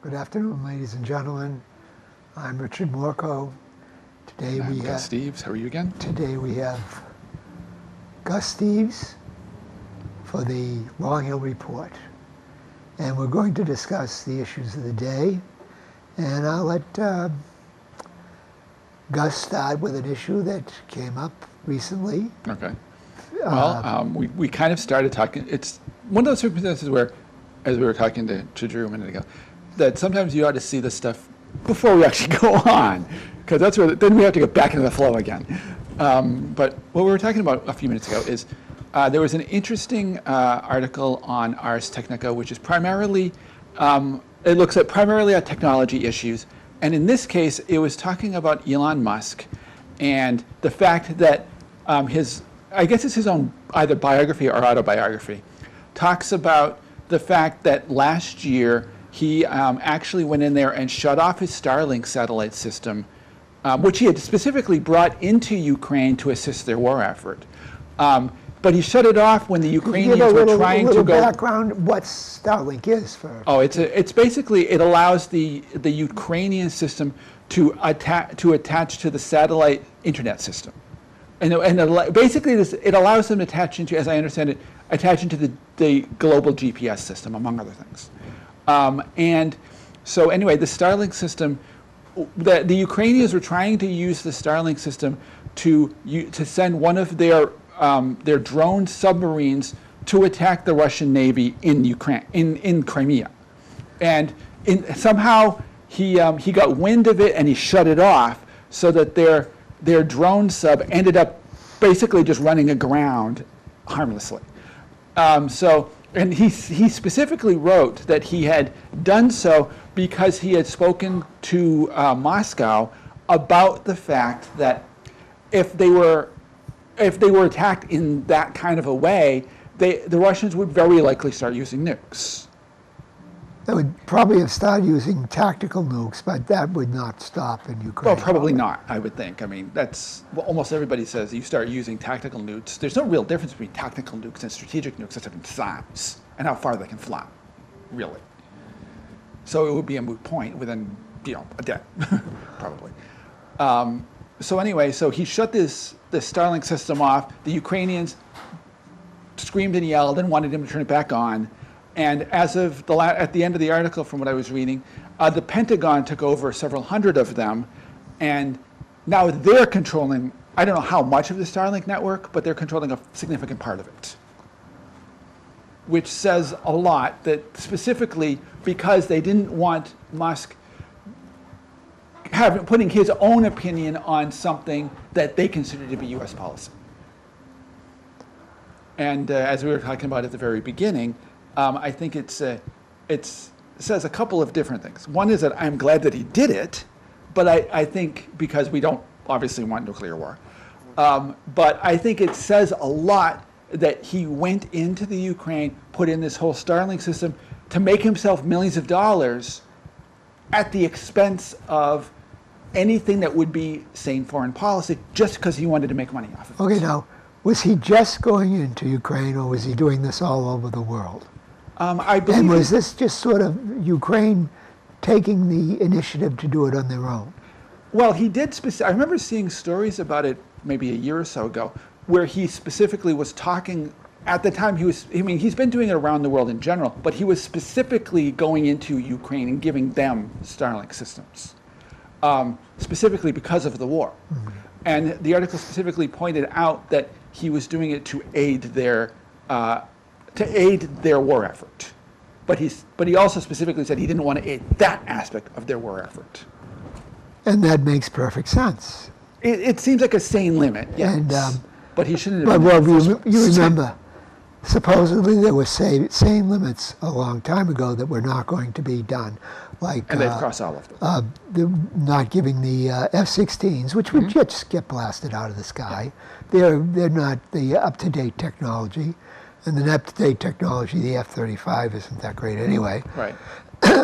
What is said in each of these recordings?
Good afternoon, ladies and gentlemen. I'm Richard Morco. And I'm Gus Steeves. How are you again? Today we have Gus Steeves for the Long Hill Report. And we're going to discuss the issues of the day. And I'll let Gus start with an issue that came up recently. Okay. Well, we kind of started talking. It's one of those circumstances where, as we were talking to Drew a minute ago, that sometimes you ought to see this stuff before we actually go on, because that's where then we have to get back into the flow again. But what we were talking about a few minutes ago is there was an interesting article on Ars Technica, which is primarily it looks at primarily at technology issues, and in this case, it was talking about Elon Musk and the fact that I guess it's his own either biography or autobiography, talks about the fact that last year he actually went in there and shut off his Starlink satellite system, which he had specifically brought into Ukraine to assist their war effort. But he shut it off when the Ukrainians were trying to go. Background what Starlink is for. Oh, it's basically it allows the Ukrainian system to attach to the satellite internet system, and basically it allows them to attach into, as I understand it, attach into the global GPS system, among other things. And so anyway, the Starlink system, the Ukrainians were trying to use the Starlink system to send one of their drone submarines to attack the Russian Navy in Ukraine, in Crimea. And somehow he got wind of it and he shut it off so that their drone sub ended up basically just running aground harmlessly. And he specifically wrote that he had done so because he had spoken to Moscow about the fact that if they were attacked in that kind of a way, the Russians would very likely start using nukes. They would probably have started using tactical nukes, but that would not stop in Ukraine. Well, probably not, I would think. I mean, that's what almost everybody says. You start using tactical nukes. There's no real difference between tactical nukes and strategic nukes except in size and how far they can fly, really. So it would be a moot point within, a day, probably. So anyway, so he shut the Starlink system off. The Ukrainians screamed and yelled and wanted him to turn it back on. And as of at the end of the article, from what I was reading, the Pentagon took over several hundred of them, and now they're controlling, I don't know how much of the Starlink network, but they're controlling a significant part of it, which says a lot, that specifically because they didn't want Musk putting his own opinion on something that they consider to be U.S. policy. And as we were talking about at the very beginning, I think it says a couple of different things. One is that I'm glad that he did it, but I think because we don't obviously want nuclear war. But I think it says a lot that he went into the Ukraine, put in this whole Starlink system to make himself millions of dollars at the expense of anything that would be sane foreign policy, just because he wanted to make money off of it. Okay, now, was he just going into Ukraine, or was he doing this all over the world? I believe. And was this just sort of Ukraine taking the initiative to do it on their own? Well, he did. I remember seeing stories about it maybe a year or so ago, where he specifically was talking. At the time, he's been doing it around the world in general, but he was specifically going into Ukraine and giving them Starlink systems, specifically because of the war. Mm-hmm. And the article specifically pointed out that he was doing it to aid their war effort, but he also specifically said he didn't want to aid that aspect of their war effort. And that makes perfect sense. It seems like a sane limit, yes. And, but he shouldn't have. Well, you remember, supposedly there were sane limits a long time ago that were not going to be done, like and they've crossed all of them. Not giving the F-16s, which would just get blasted out of the sky. They're not the up-to-date technology. And the up-to-date technology, the F-35, isn't that great anyway. Right.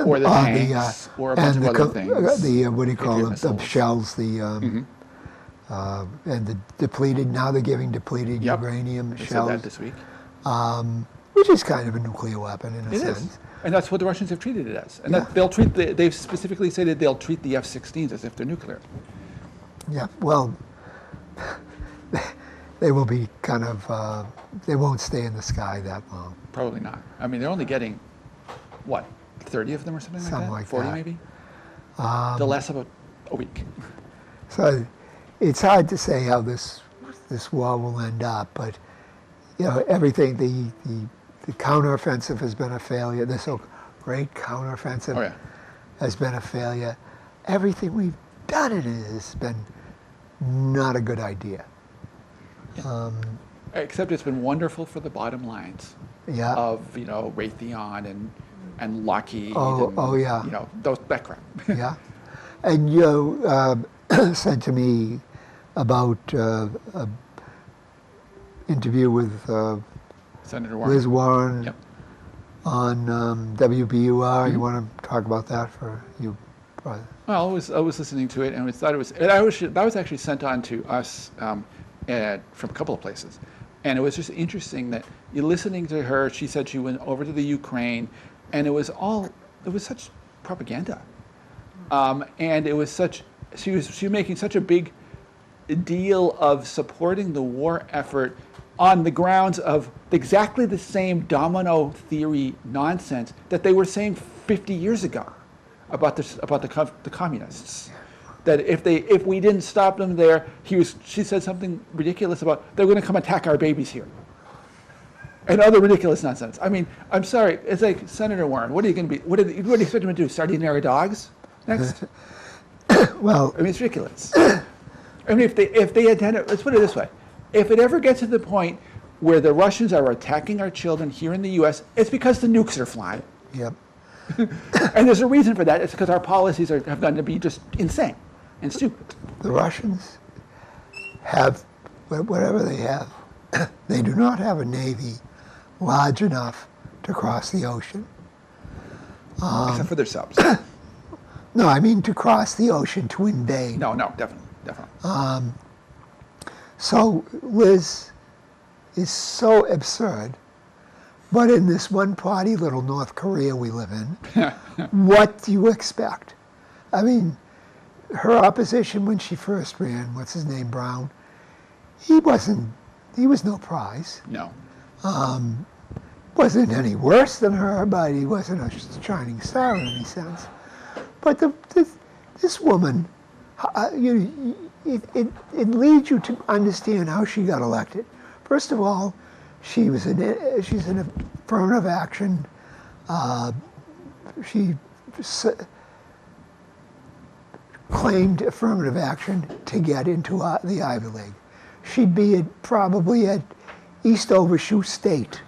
Or the tanks, or a bunch of other things. What do you call them? The shells, and the depleted. Now they're giving depleted uranium they shells. Said that this week. which is kind of a nuclear weapon in a It sense. is. And that's what the Russians have treated it as. And Yeah. that they've specifically said that they'll treat the F-16s as if they're nuclear. Yeah, well, they will be kind of, they won't stay in the sky that long. Probably not. I mean, they're only getting, what, 30 of them or something like Something that? like 40 that. maybe? They'll last about a week. So it's hard to say how this war will end up, but everything, the counteroffensive has been a failure. This so great counteroffensive Oh, yeah. has been a failure. Everything we've done in it has been not a good idea. Except it's been wonderful for the bottom lines Yeah. of, Raytheon and Lockheed Oh, yeah. that crap. Yeah. And you said to me about an interview with Senator Warren. Liz Warren Yep. on WBUR. You want to talk about that for you? Well, I was listening to it, and that was actually sent on to us from a couple of places, and it was just interesting that you're listening to her. She said she went over to the Ukraine, and it was such propaganda, and it was such she was making such a big deal of supporting the war effort on the grounds of exactly the same domino theory nonsense that they were saying 50 years ago about the communists. That if we didn't stop them there, she said something ridiculous about they're going to come attack our babies here, and other ridiculous nonsense. I mean, I'm sorry, it's like Senator Warren. What are you going to be? What do you expect him to do? Start eating our dogs next? Well, I mean, it's ridiculous. I mean, if they had, let's put it this way: if it ever gets to the point where the Russians are attacking our children here in the U.S., it's because the nukes are flying. yep. And there's a reason for that. It's because our policies have gotten to be just insane and stupid. The Russians have, whatever they have, they do not have a navy large enough to cross the ocean. Except for their subs. No, I mean to cross the ocean to invade. No, definitely. So Liz is so absurd. But in this one-party little North Korea we live in, what do you expect? I mean, her opposition when she first ran, what's his name, Brown, he was no prize. No. Wasn't any worse than her, but he wasn't a shining star in any sense. But this woman, it leads you to understand how she got elected. First of all, she's an affirmative action. She claimed affirmative action to get into the Ivy League. She'd be probably at East Overshoe State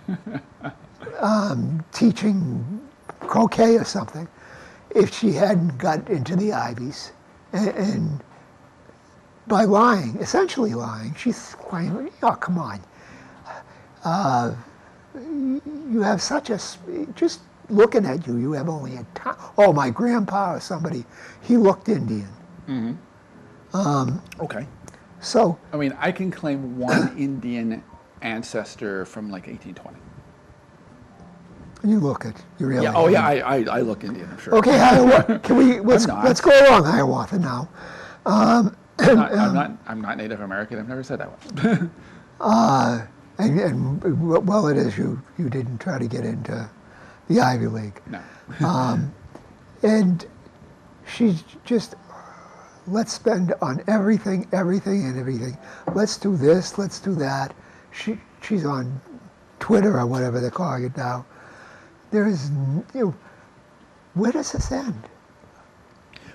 teaching croquet or something if she hadn't got into the Ivies. And by lying, essentially lying, she's claiming, oh, come on. You have such a, just looking at you, you have only oh, my grandpa or somebody, he looked Indian. Okay. So, I mean, I can claim one Indian ancestor from like 1820. you look at, you really. Yeah. Oh, yeah. I look Indian. I'm sure. Okay, Hiawatha, can we, let's not. go along Hiawatha now. I'm not Native American. I've never said that one. And well, it is, you didn't try to get into the Ivy League. No. And she's just, let's spend on everything. Let's do this, let's do that. She's on Twitter or whatever they're calling it now. There is, where does this end?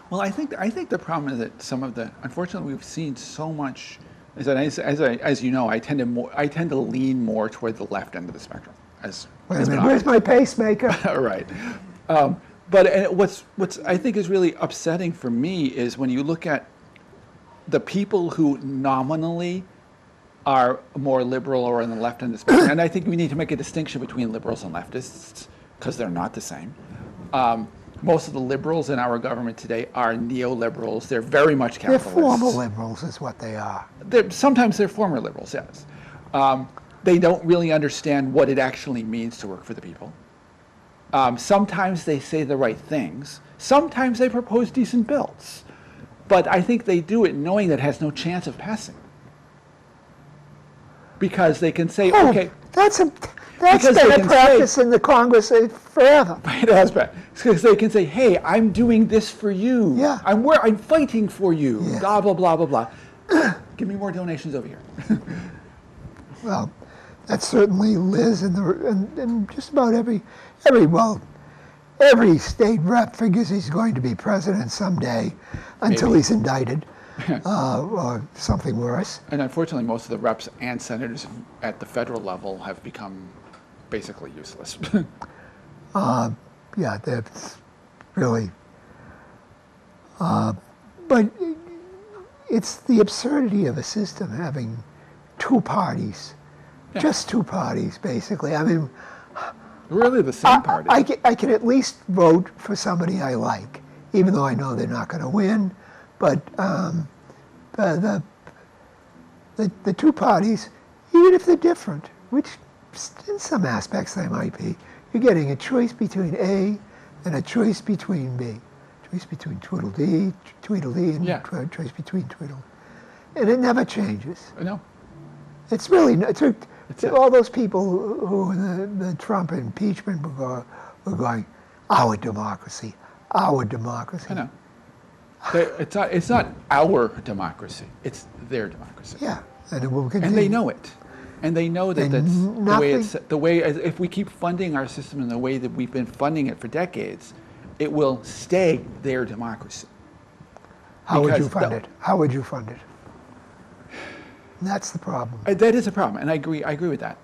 Well, I think the problem is that unfortunately, we've seen so much. Is that as you know, I tend to lean more toward the left end of the spectrum. Wait a minute, where's my pacemaker? Right. But what's I think is really upsetting for me is when you look at the people who nominally are more liberal or on the left end of the spectrum, and I think we need to make a distinction between liberals and leftists because they're not the same. Most of the liberals in our government today are neoliberals. They're very much capitalists. They're former liberals is what they are. Sometimes they're former liberals, yes. they don't really understand what it actually means to work for the people. Sometimes they say the right things. Sometimes they propose decent bills. But I think they do it knowing that it has no chance of passing. Because they can say, Oh, okay. that's Because they been a can practice in the Congress forever. It has been. Because they can say, hey, I'm doing this for you. Yeah. I'm fighting for you. Yeah. Blah, blah, blah, blah, blah. Give me more donations over here. Well, that's certainly Liz and just about every state rep figures he's going to be president someday until Maybe. he's indicted or something worse. And unfortunately, most of the reps and senators at the federal level have become basically useless. Yeah, that's really. But it's the absurdity of a system having two parties, just two parties, basically. I mean, Really the same party. I can at least vote for somebody I like, even though I know they're not going to win. But the two parties, even if they're different, which in some aspects they might be, you're getting a choice between A and a choice between B. Choice between Tweedledee, and choice between Tweedle. And it never changes. No. It's really, all those people who in the Trump impeachment were going, our democracy, our democracy. I know. It's not our democracy. It's their democracy. Yeah, and it will continue. And they know it. And they know that And that's the way if we keep funding our system in the way that we've been funding it for decades, it will stay their democracy. How would you Because fund it? How would you fund it? That's the problem. That is a problem, and I agree with that.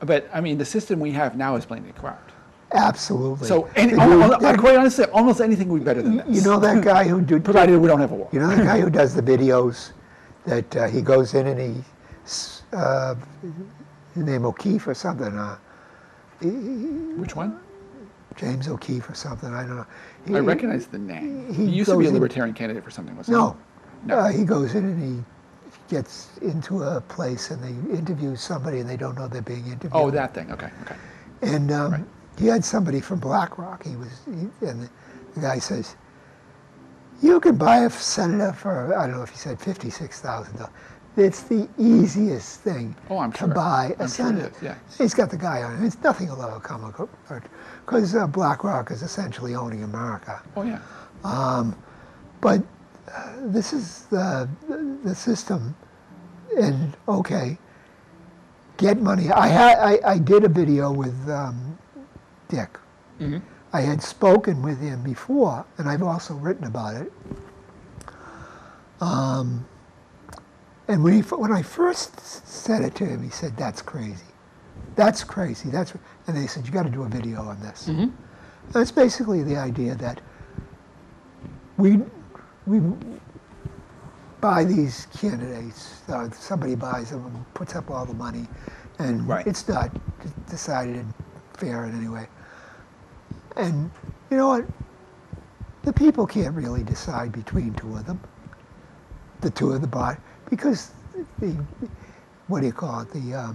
But I mean, the system we have now is blatantly corrupt. Absolutely. So, quite honestly, almost anything would be better than this. You know that guy who did, provided we don't have a war. you know that guy who does the videos that he goes in and his name O'Keefe or something, Which one? James O'Keefe or something, I don't know. I recognize the name. he He used to be a goes in- libertarian candidate for something, wasn't No. he? No. He goes in and he gets into a place and they interview somebody and they don't know they're being interviewed. Oh, that thing. Okay. And Right. he had somebody from BlackRock. And the guy says, "You can buy a senator for, I don't know if he said $56,000. It's the easiest thing Oh, I'm to sure. buy a I'm sure it senator." is, yeah. He's got the guy on it. It's nothing will ever come because BlackRock is essentially owning America. Oh, yeah. But this is the system, and okay, get money. I did a video with Dick. Mm-hmm. I had spoken with him before, and I've also written about it. And when I first said it to him, he said, "That's crazy. That's crazy. And they said, "You got to do a video on this." Mm-hmm. And it's basically the idea that we buy these candidates. Somebody buys them and puts up all the money, and Right. it's not decided fair in any way. And you know what? The people can't really decide between two of them. The two of the body, because the what do you call it? The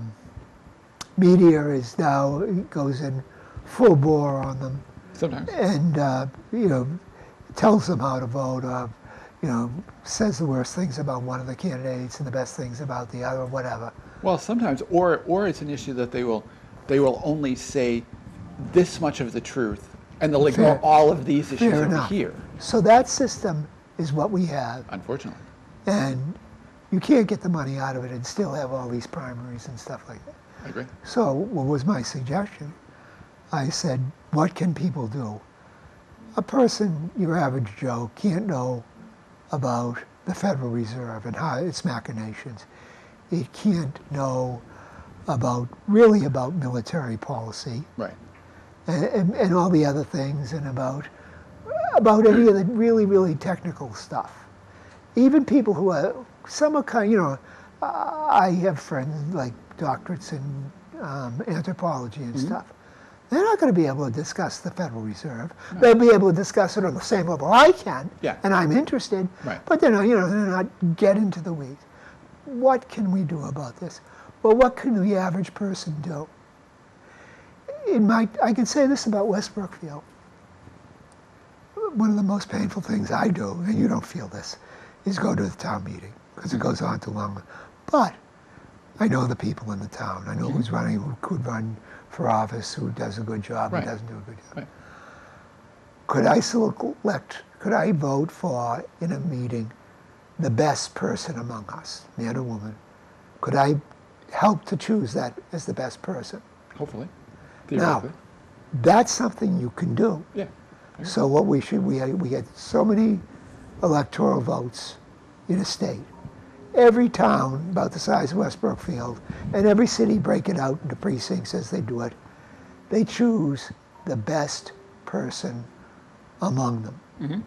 media is now goes in full bore on them. Sometimes. And tells them how to vote, says the worst things about one of the candidates and the best things about the other, whatever. Well, sometimes, or it's an issue that they will only say this much of the truth, and they'll ignore Fair. all of these issues Fair over enough. here. So that system is what we have, Unfortunately. and you can't get the money out of it and still have all these primaries and stuff like that. I agree. So what was my suggestion? I said, what can people do? A person, your average Joe, can't know about the Federal Reserve and how its machinations. It can't know really about military policy Right. and all the other things, and about any of the really, really technical stuff. Even people who are, some are kind, I have friends like doctorates in anthropology and stuff. They're not going to be able to discuss the Federal Reserve. No. They'll be able to discuss it on the same level I can, Yeah. and I'm interested. Right. But they're not get into the weeds. What can we do about this? Well, what can the average person do? I can say this about West Brookfield. One of the most painful things I do, and you don't feel this, is go to the town meeting, because it goes on too long. But I know the people in the town. I know who's running, who could run for office, who does a good job, Right. who doesn't do a good job. Right. Could I vote for, in a meeting, the best person among us, man or woman? Could I help to choose that as the best person? Hopefully. Now, Theoretically. that's something you can do. Yeah. So what we get so many electoral votes in a state. Every town about the size of West Brookfield, and every city break it out into precincts as they do it. They choose the best person among them. Mm-hmm.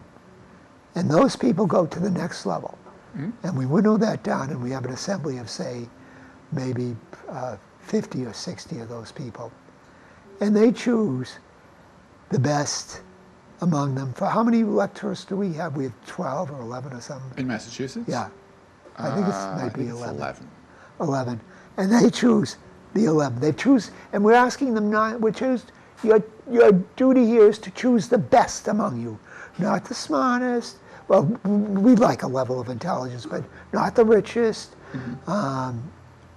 And those people go to the next level. Mm-hmm. And we winnow that down, and we have an assembly of, say, maybe 50 or 60 of those people. And they choose the best among them. For how many electors do we have? We have 12 or 11 or something. In Massachusetts? Yeah. I think it I might be think it's 11. 11. And they choose the 11. They choose, and we're asking them not, your duty here is to choose the best among you, not the smartest. Well, we like a level of intelligence, but not the richest. Mm-hmm.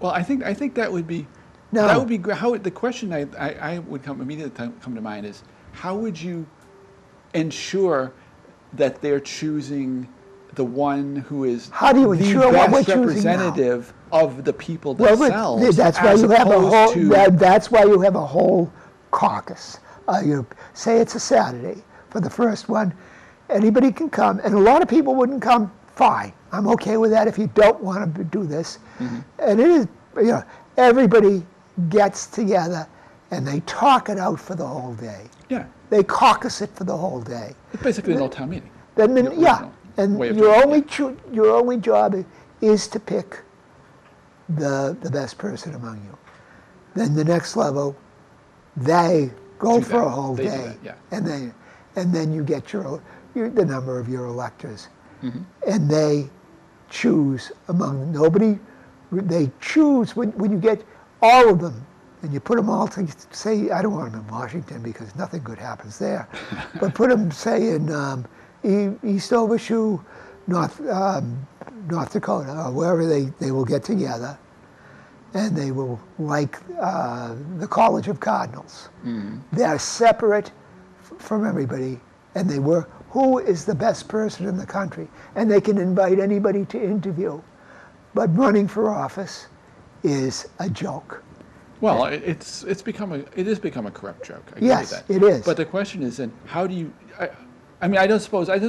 Well, I think that would be, No. that would be, how, the question I would immediately come to mind is, how would you ensure that they're choosing the one who is How do you the ensure what we're best choosing now? representative of the people Well, themselves? that's why as you have a opposed whole. to- That's why you have a whole caucus. You say it's a Saturday for the first one. Anybody can come, and a lot of people wouldn't come. Fine, I'm okay with that if you don't want to do this. Mm-hmm. And it is, everybody gets together and they talk it out for the whole day. Yeah, They caucus it for the whole day. it's basically an old town meeting. Then, The yeah, original and way of your doing it, only your only job is to pick the best person among you. Then the next level, they go Do for a that. whole They do day, that, yeah. and then you get the number of your electors, Mm-hmm. and they choose among them. Nobody, they choose when you get all of them. And you put them all to, say, I don't want them in Washington because nothing good happens there, but put them, say, in East Overshoe, North Dakota, or wherever they will get together, and they will like the College of Cardinals. Mm-hmm. They're separate from everybody, and they work. Who is the best person in the country? And they can invite anybody to interview. But running for office is a joke. Well, it has become a corrupt joke. I agree Yes, with that. it is. But the question is, then, how do you? I don't suppose that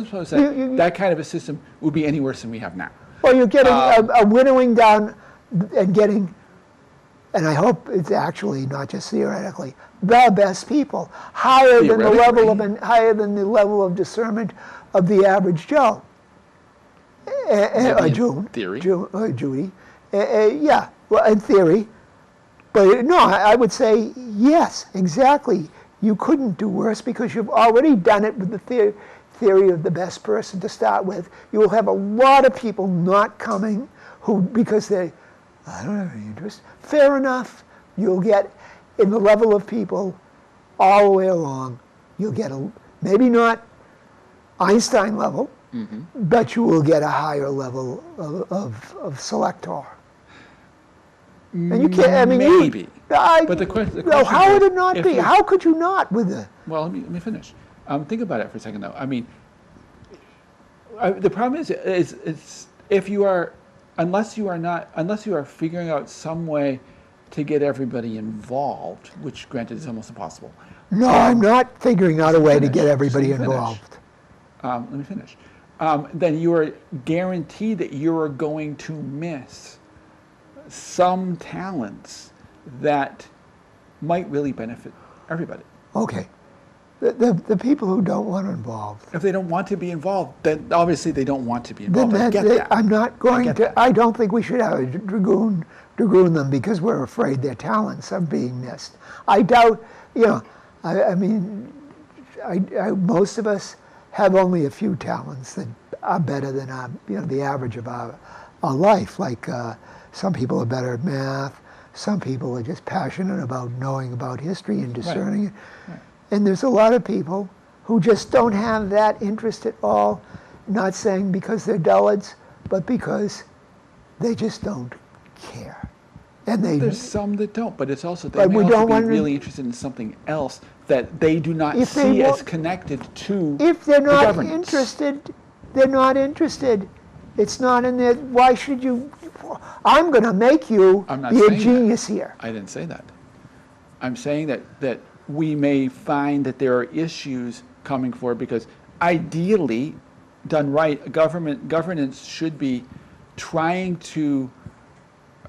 that kind of a system would be any worse than we have now. Well, you're getting a winnowing down and getting, and I hope it's actually not just theoretically, the best people, higher than the level of discernment of the average Joe. Or in June. theory. Or Judy. Yeah, well, in theory. But no, I would say yes, exactly. You couldn't do worse because you've already done it with the theory of the best person to start with. You will have a lot of people not coming because I don't have any interest. Fair enough. You'll get, in the level of people all the way along, you'll get maybe not Einstein level, Mm-hmm. but you will get a higher level of selector. And you can't. I mean, Maybe. but the question how would is, it not if be? you- How could you not with the? Well, let me finish. Think about it for a second, though. I mean, the problem is if you are, unless you are figuring out some way to get everybody involved, which granted is almost impossible. No, I'm not figuring out a way to finish. get everybody Let me finish. involved. Let me finish. Then you are guaranteed that you are going to miss some talents that might really benefit everybody. Okay, the people who don't want to involve. If they don't want to be involved, then obviously they don't want to be Then involved. I get that. I'm not going get to. that. I don't think we should have a dragoon them because we're afraid their talents are being missed. I doubt. I mean, most of us have only a few talents that are better than the average of our life. Like some people are better at math, Some people are just passionate about knowing about history and discerning it. Right. And there's a lot of people who just don't have that interest at all, not saying because they're dullards, but because they just don't care. And There's some that don't, but it's also they But may we also don't be want to- really interested in something else that they do not If they see as won't- connected to if they're the not governance. interested, they're not interested. It's not in there. Why should you? I'm going to make you I'm not be saying a that. genius here. I didn't say that. I'm saying that we may find that there are issues coming forward because ideally, done right, governance should be trying to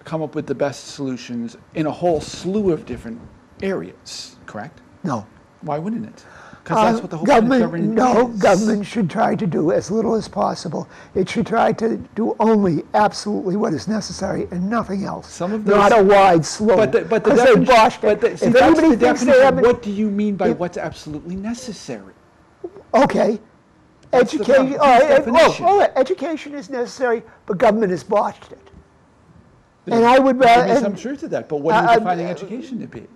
come up with the best solutions in a whole slew of different areas, correct? No. Why wouldn't it? Because that's what the whole point of government No, is. government should try to do as little as possible. It should try to do only absolutely what is necessary and nothing else. Some of not those- a wide slope. But the Because they definition, botched but it. the, see, If that's anybody the thinks they definition. haven't, What do you mean by if- what's absolutely necessary? okay, That's the education. problem. It's definition. Education is necessary, but government has botched it. And I would There rather. may be and- some truth to that, but what are you I- defining education to be?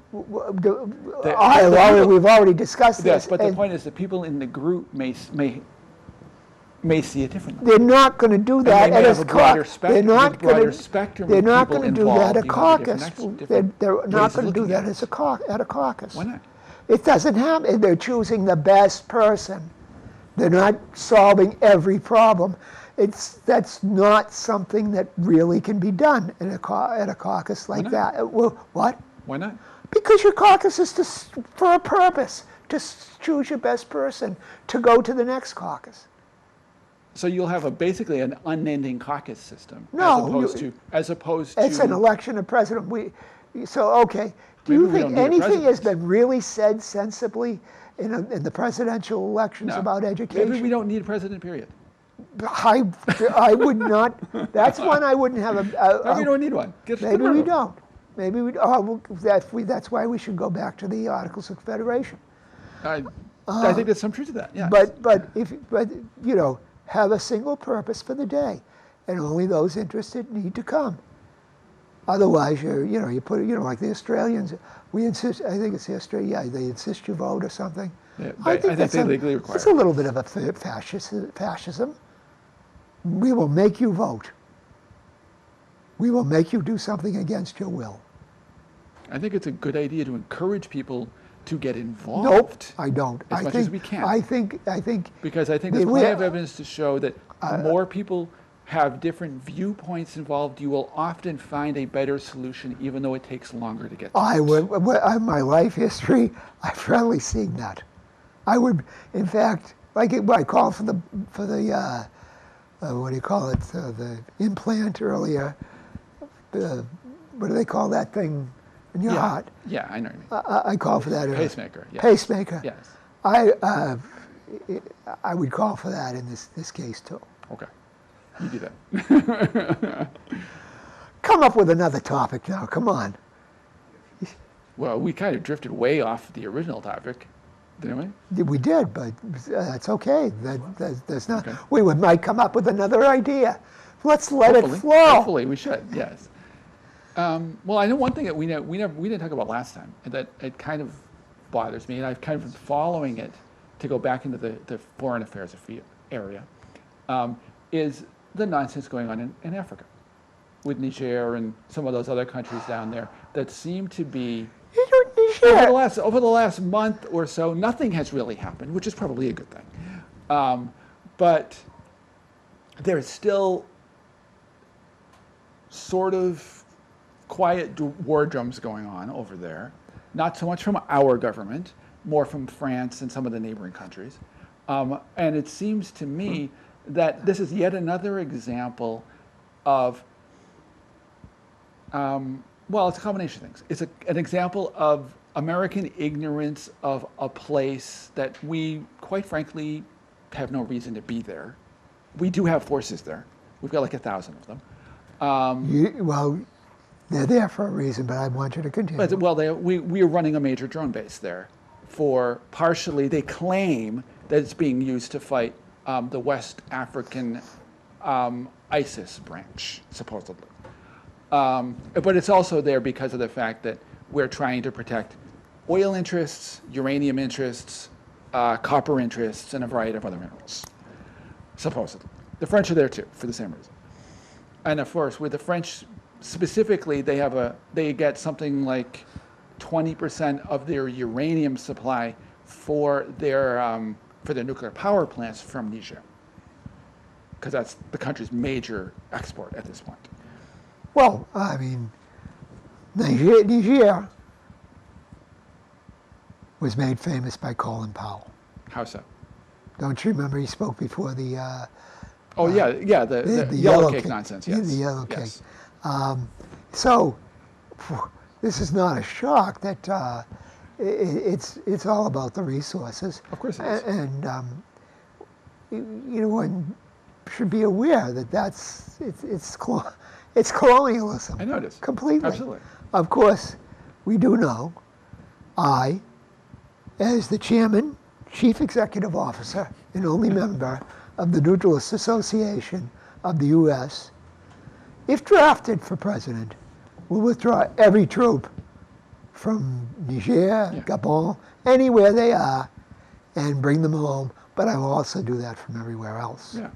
We've already discussed Yes, this. but the and point is that people in the group may see it differently. they're not going to do that may at have a a broader caucus. spectrum- They're not with broader going to. spectrum They're of not people going to do that at involved. You have a caucus. different They're ways not of going to do looking that at as it. at a caucus. Why not? It doesn't happen. They're choosing the best person. They're not solving every problem. That's not something that really can be done at a caucus like not? that. Well, what? Why not? Because your caucus is for a purpose, to choose your best person to go to the next caucus. So you'll have basically an unending caucus system, No, as opposed to. It's an election of president. Okay. Do Maybe you we think don't need a anything has president. been really said sensibly in the presidential elections No. about education? Maybe we don't need a president. Period. I would not. That's one I wouldn't have Maybe we don't need one. Get rid Maybe of we them. don't. Maybe we. That's why we should go back to the Articles of Confederation. I think there's some truth to that. Yeah. But have a single purpose for the day, and only those interested need to come. Otherwise, you put it, like the Australians. We insist. I think it's the Australia. Yeah, they insist you vote or something. Yeah, I think they legally require it's a little bit of a fascism. We will make you vote. We will make you do something against your will. I think it's a good idea to encourage people to get involved. Nope, I don't. As much as we can. I think. Because I think there's plenty of evidence to show that more people have different viewpoints involved, you will often find a better solution, even though it takes longer to get to it. My life history, I've rarely seen that. I would, in fact, like I called for the what do you call it? The implant earlier. What do they call that thing in your heart? Yeah, I know what you mean. I call for that earlier. Pacemaker. Yes. Pacemaker. Yes. I would call for that in this case too. Okay. You do that. Come up with another topic now. Come on. Well, we kind of drifted way off the original topic, didn't we? We did, but that's okay. That's not. Okay. We might come up with another idea. Let's let Hopefully. it flow. Hopefully, we should. Yes. Well, I know one thing that we didn't talk about last time, and that it kind of bothers me, and I've kind of been following it to go back into the foreign affairs area, is the nonsense going on in Africa, with Niger and some of those other countries down there that seem to be. Over the last month or so, nothing has really happened, which is probably a good thing. But there's still sort of quiet war drums going on over there. Not so much from our government, more from France and some of the neighboring countries. And it seems to me that this is yet another example of, well, it's a combination of things. It's an example of American ignorance of a place that we, quite frankly, have no reason to be there. We do have forces there. We've got like 1,000 of them. Well, they're there for a reason, but I want you to continue. Well, we are running a major drone base there for partially, they claim that it's being used to fight the West African ISIS branch, supposedly. But it's also there because of the fact that we're trying to protect oil interests, uranium interests, copper interests, and a variety of other minerals, supposedly. The French are there too, for the same reason. And of course, with the French specifically, they get something like 20% of their uranium supply for their nuclear power plants from Niger, because that's the country's major export at this point. Well, I mean, Niger was made famous by Colin Powell. How so? Don't you remember he spoke before the the yellow cake nonsense. Yes, the yellow yes. cake. So this is not a shock that it's all about the resources. Of course it is. And one should be aware that it's colonialism. I know it is. Completely. Absolutely. Of course, we do know, I, as the chairman, chief executive officer, and only member of the Neutralist Association of the U.S., if drafted for president, will withdraw every troop from Niger, Gabon, anywhere they are, and bring them home. But I will also do that from everywhere else. Yeah,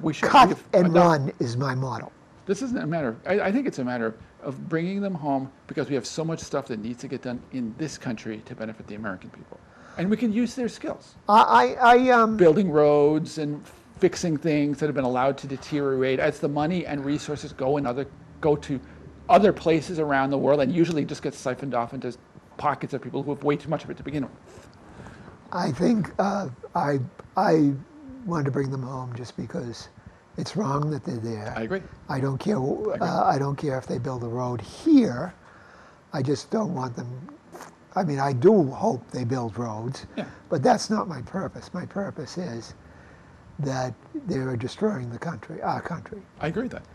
we should. Cut and run is my motto. This isn't a matter of, I think it's a matter of bringing them home because we have so much stuff that needs to get done in this country to benefit the American people. And we can use their skills. Building roads and fixing things that have been allowed to deteriorate as the money and resources go to other places around the world and usually just get siphoned off into pockets of people who have way too much of it to begin with. I think I wanted to bring them home just because it's wrong that they're there. I agree. I don't care. I don't care if they build a road here. I just don't want them. I mean, I do hope they build roads, but that's not my purpose. My purpose is that they're destroying the country, our country. I agree with that.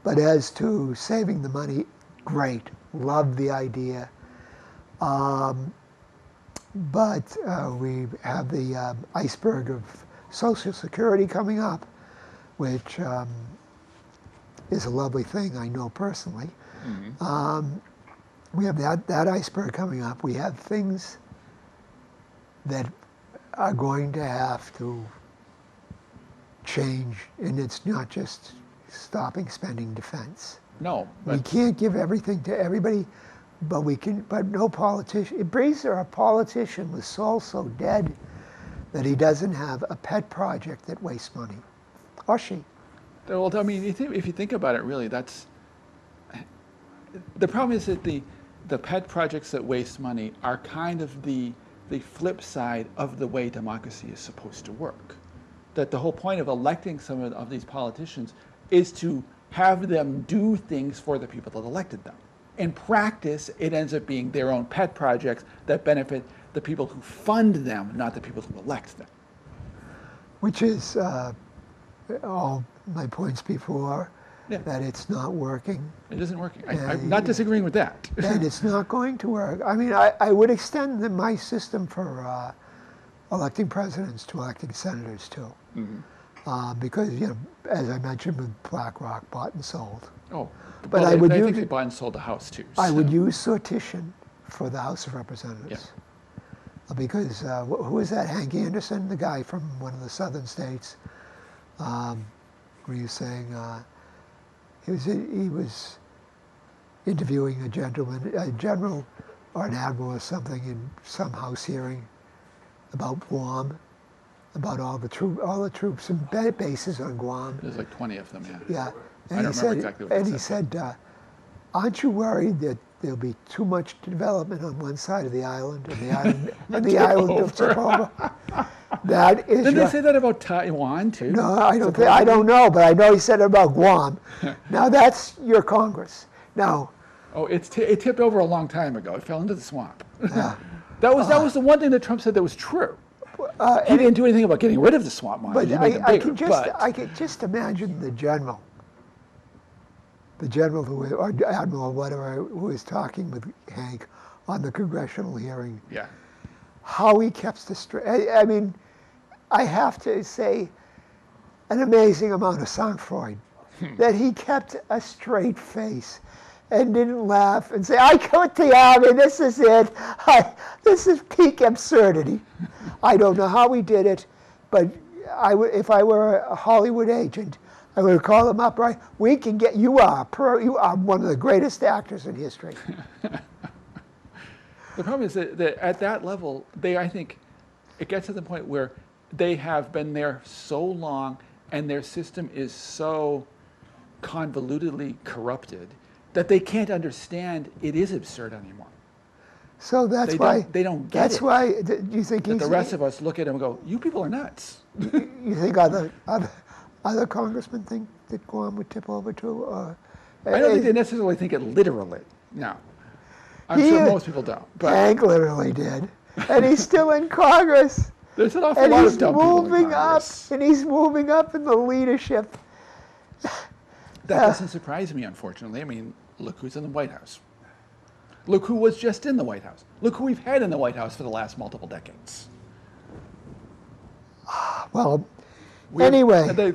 But as to saving the money, great. Love the idea. But we have the iceberg of Social Security coming up, which is a lovely thing, I know personally. Mm-hmm. We have that iceberg coming up. We have things that are going to have to change, and it's not just stopping spending defense. No. We can't give everything to everybody, but we can. But no politician. Brazier, a politician, was soul so dead that he doesn't have a pet project that wastes money, or she. Well, I mean, if you think about it, really, that's the problem. Is that the pet projects that waste money are kind of the flip side of the way democracy is supposed to work. That the whole point of electing some of these politicians is to have them do things for the people that elected them. In practice, it ends up being their own pet projects that benefit the people who fund them, not the people who elect them. Which is all my points before, that it's not working. It isn't working. I'm not disagreeing with that. And it's not going to work. I mean, I would extend my system for electing presidents to electing senators too. Mm-hmm. Because, as I mentioned with BlackRock, bought and sold. Oh, but I think they bought and sold the House too. I would use sortition for the House of Representatives. Because who is that? Hank Anderson, the guy from one of the southern states. Were you saying he was interviewing a general or an admiral or something in some House hearing about Guam, about all the troops and bases on Guam. There's like 20 of them, Yeah. And I don't remember exactly what he said, aren't you worried that there'll be too much development on one side of the island and the island of Samoa? That is. Didn't they say that about Taiwan too? No, I don't know, but I know he said it about Guam. Now that's your Congress. Now. Oh, it tipped over a long time ago. It fell into the swamp. Yeah. That was the one thing that Trump said that was true. He didn't do anything about getting rid of the swamp mines. But I could just imagine the general or admiral, whatever, who was talking with Hank on the congressional hearing. Yeah. How he kept the straight. I mean, I have to say, an amazing amount of sang-froid that he kept a straight face and didn't laugh and say, I quit the army, this is it. This is peak absurdity. I don't know how he did it, but if I were a Hollywood agent, I would call him up, right? We can get, you are one of the greatest actors in history. The problem is that at that level, I think it gets to the point where they have been there so long and their system is so convolutedly corrupted that they can't understand it is absurd anymore. So that's they don't get that's it. why you think The rest of us look at him and go, you people are nuts. You think other congressmen think that Guam would tip over too? I don't think they necessarily think it literally. No. I'm sure most people don't. But Hank literally did. And he's still in Congress. there's an awful lot of dumb people in moving up, Congress. and he's moving up in the leadership. That doesn't surprise me, unfortunately. I mean, look who's in the White House. Look who was just in the White House. Look who we've had in the White House for the last multiple decades. Well, anyway.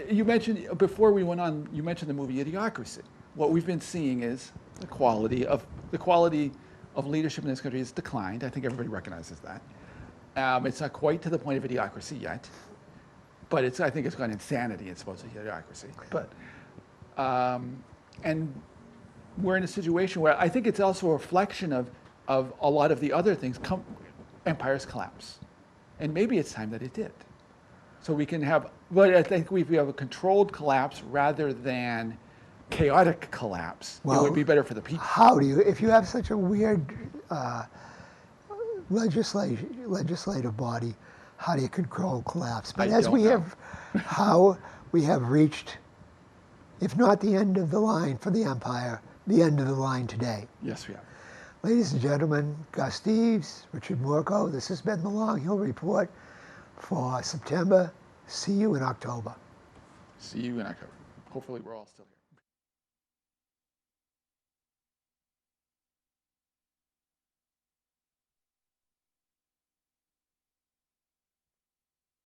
You mentioned, before we went on, you mentioned the movie Idiocracy. What we've been seeing is the quality of leadership in this country has declined. I think everybody recognizes that. It's not quite to the point of idiocracy yet, but I think it's gone insanity as opposed to idiocracy. But, and we're in a situation where I think it's also a reflection of a lot of the other things. Empires collapse. And maybe it's time that it did. So we can have, but I think if we have a controlled collapse rather than chaotic collapse, it would be better for the people. How do you, if you have such a weird legislative body, how do you control collapse? But how we have reached, if not the end of the line for the empire, the end of the line today. Yes, we have. Ladies and gentlemen, Gus Steeves, Richard Morco, this has been the Long Hill Report for September. See you in October. See you in October. Hopefully we're all still here.